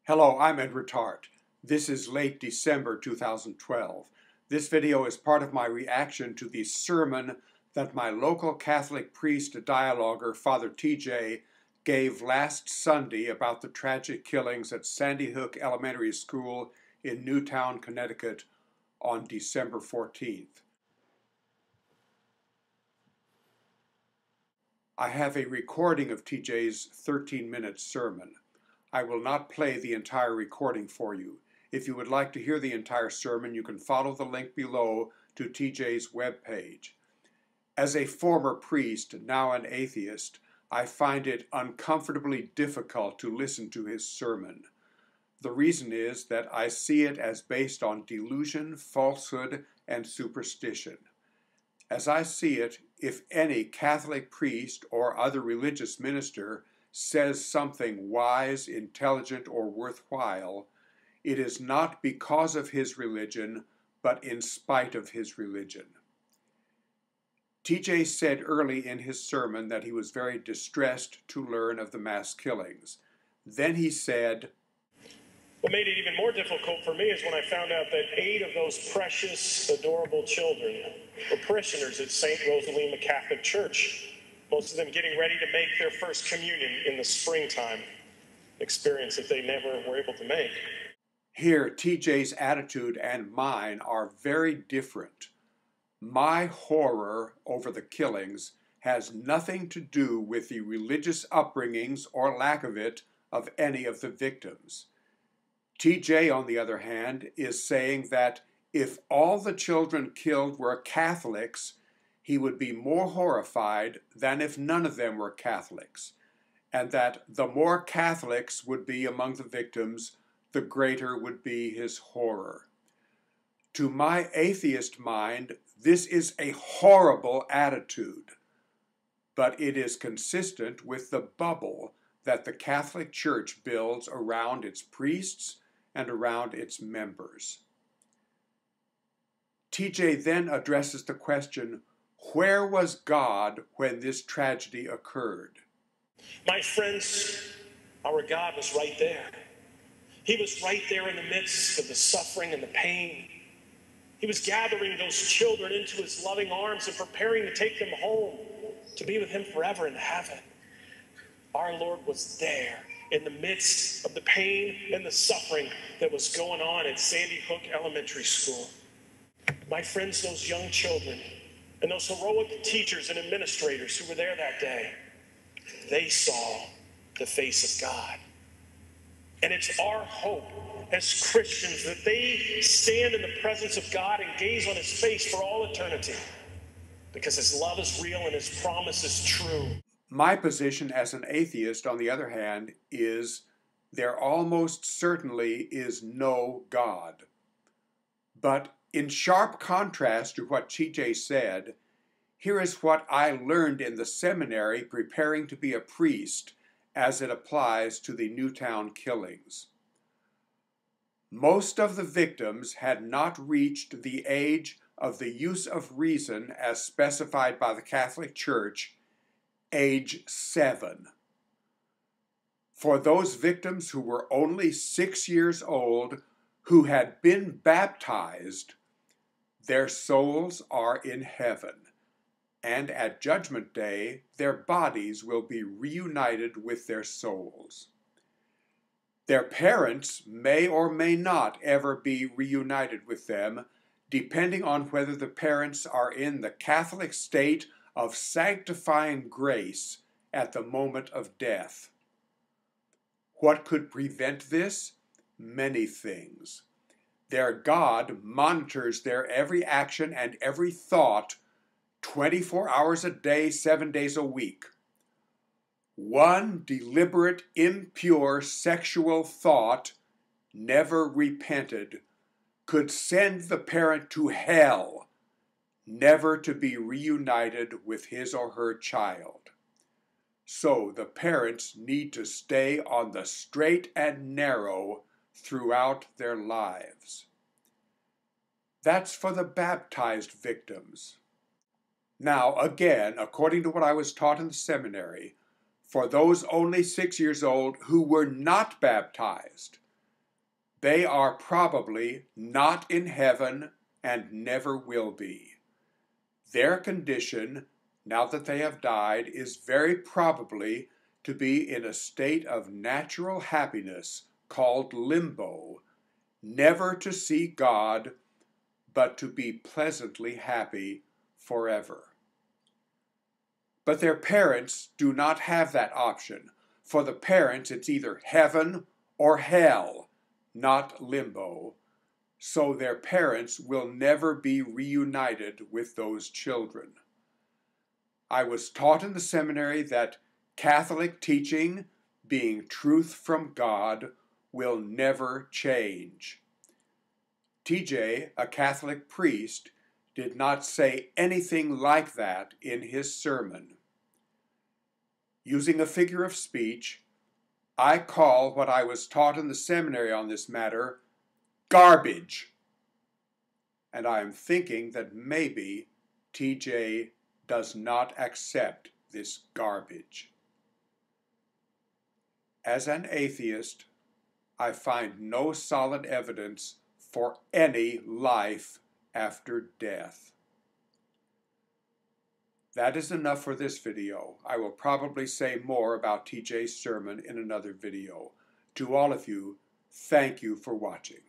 Hello, I'm Edward Tarte. This is late December 2012. This video is part of my reaction to the sermon that my local Catholic priest dialoguer, Father TJ, gave last Sunday about the tragic killings at Sandy Hook Elementary School in Newtown, Connecticut on December 14th. I have a recording of TJ's 13-minute sermon. I will not play the entire recording for you. If you would like to hear the entire sermon, you can follow the link below to TJ's webpage. As a former priest, now an atheist, I find it uncomfortably difficult to listen to his sermon. The reason is that I see it as based on delusion, falsehood, and superstition. As I see it, if any Catholic priest or other religious minister says something wise, intelligent, or worthwhile, it is not because of his religion, but in spite of his religion. TJ said early in his sermon that he was very distressed to learn of the mass killings. Then he said, "What made it even more difficult for me is when I found out that 8 of those precious, adorable children were parishioners at St. Rosalima Catholic Church, most of them getting ready to make their first communion in the springtime, experience that they never were able to make." Here, TJ's attitude and mine are very different. My horror over the killings has nothing to do with the religious upbringings or lack of it of any of the victims. TJ, on the other hand, is saying that if all the children killed were Catholics, he would be more horrified than if none of them were Catholics, and that the more Catholics would be among the victims, the greater would be his horror. To my atheist mind, this is a horrible attitude, but it is consistent with the bubble that the Catholic Church builds around its priests and around its members. TJ then addresses the question, where was God when this tragedy occurred? My friends, our God was right there. He was right there in the midst of the suffering and the pain. He was gathering those children into his loving arms and preparing to take them home to be with him forever in heaven. Our Lord was there in the midst of the pain and the suffering that was going on at Sandy Hook Elementary School. My friends, those young children and those heroic teachers and administrators who were there that day, they saw the face of God. And it's our hope as Christians that they stand in the presence of God and gaze on his face for all eternity, because his love is real and his promise is true. My position as an atheist, on the other hand, is there almost certainly is no God. But in sharp contrast to what TJ said, here is what I learned in the seminary preparing to be a priest as it applies to the Newtown killings. Most of the victims had not reached the age of the use of reason as specified by the Catholic Church, age 7. For those victims who were only 6 years old, who had been baptized, their souls are in heaven, and at Judgment Day, their bodies will be reunited with their souls. Their parents may or may not ever be reunited with them, depending on whether the parents are in the Catholic state of sanctifying grace at the moment of death. What could prevent this? Many things. Their God monitors their every action and every thought 24 hours a day, 7 days a week. One deliberate, impure sexual thought, never repented, could send the parent to hell, never to be reunited with his or her child. So the parents need to stay on the straight and narrow throughout their lives. That's for the baptized victims. Now, again, according to what I was taught in the seminary, for those only 6 years old who were not baptized, They are probably not in heaven and never will be. Their condition, now that they have died, is very probably to be in a state of natural happiness called limbo, never to see God, but to be pleasantly happy forever. But their parents do not have that option. For the parents, it's either heaven or hell, not limbo. So their parents will never be reunited with those children. I was taught in the seminary that Catholic teaching, being truth from God, will never change. TJ, a Catholic priest, did not say anything like that in his sermon. Using a figure of speech, I call what I was taught in the seminary on this matter garbage. And I am thinking that maybe TJ does not accept this garbage. As an atheist, I find no solid evidence for any life after death. That is enough for this video. I will probably say more about TJ's sermon in another video. To all of you, thank you for watching.